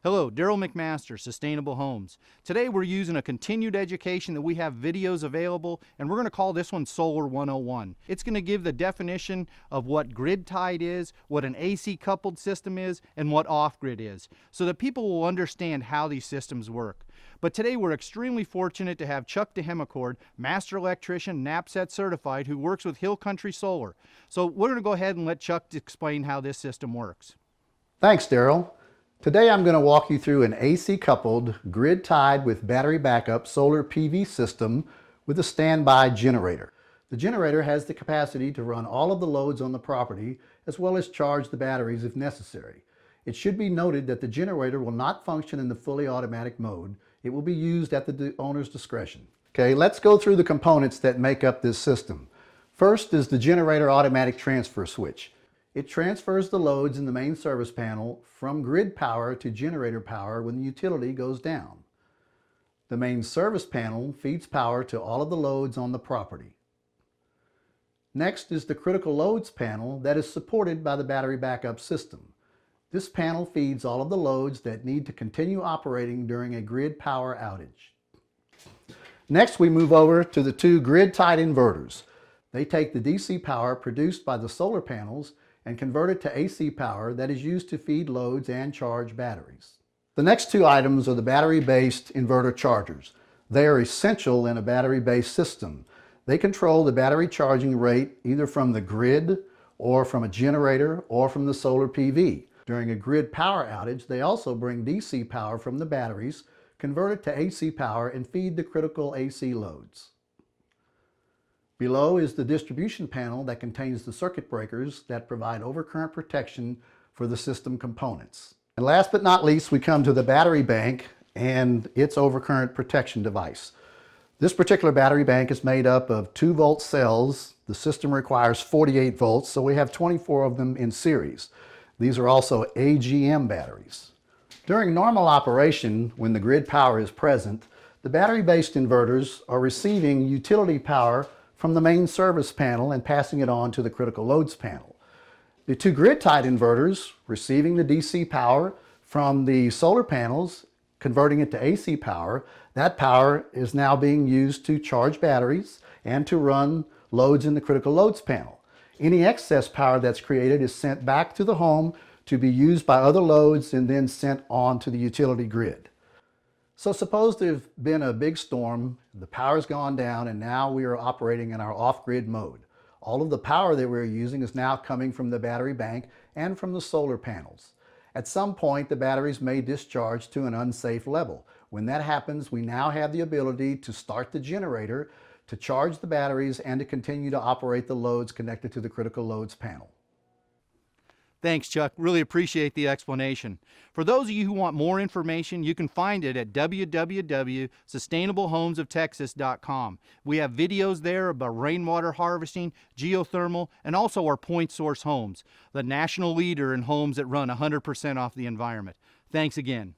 Hello, Daryl McMaster, Sustainable Homes. Today we're using a continued education that we have videos available, and we're going to call this one Solar 101. It's going to give the definition of what grid tied is, what an AC coupled system is, and what off-grid is, so that people will understand how these systems work. But today we're extremely fortunate to have Chuck DeHemicord, Master Electrician, NAPSET certified, who works with Hill Country Solar. So we're going to go ahead and let Chuck explain how this system works. Thanks, Daryl. Today I'm going to walk you through an AC coupled, grid tied with battery backup solar PV system with a standby generator. The generator has the capacity to run all of the loads on the property as well as charge the batteries if necessary. It should be noted that the generator will not function in the fully automatic mode. It will be used at the owner's discretion. Okay, let's go through the components that make up this system. First is the generator automatic transfer switch. It transfers the loads in the main service panel from grid power to generator power when the utility goes down. The main service panel feeds power to all of the loads on the property. Next is the critical loads panel that is supported by the battery backup system. This panel feeds all of the loads that need to continue operating during a grid power outage. Next, we move over to the two grid-tied inverters. They take the DC power produced by the solar panels and convert it to AC power that is used to feed loads and charge batteries. The next two items are the battery-based inverter chargers. They are essential in a battery-based system. They control the battery charging rate either from the grid or from a generator or from the solar PV. During a grid power outage, they also bring DC power from the batteries, convert it to AC power, and feed the critical AC loads. Below is the distribution panel that contains the circuit breakers that provide overcurrent protection for the system components. And last but not least, we come to the battery bank and its overcurrent protection device. This particular battery bank is made up of 2-volt cells. The system requires 48 volts, so we have 24 of them in series. These are also AGM batteries. During normal operation, when the grid power is present, the battery-based inverters are receiving utility power from the main service panel and passing it on to the critical loads panel. The two grid-tied inverters receiving the DC power from the solar panels, converting it to AC power. That power is now being used to charge batteries and to run loads in the critical loads panel. Any excess power that's created is sent back to the home to be used by other loads and then sent on to the utility grid. So suppose there's been a big storm, the power's gone down, and now we are operating in our off-grid mode. All of the power that we're using is now coming from the battery bank and from the solar panels. At some point, the batteries may discharge to an unsafe level. When that happens, we now have the ability to start the generator, to charge the batteries, and to continue to operate the loads connected to the critical loads panel. Thanks, Chuck. Really appreciate the explanation. For those of you who want more information, you can find it at www.sustainablehomesoftexas.com. We have videos there about rainwater harvesting, geothermal, and also our point source homes, the national leader in homes that run 100% off the environment. Thanks again.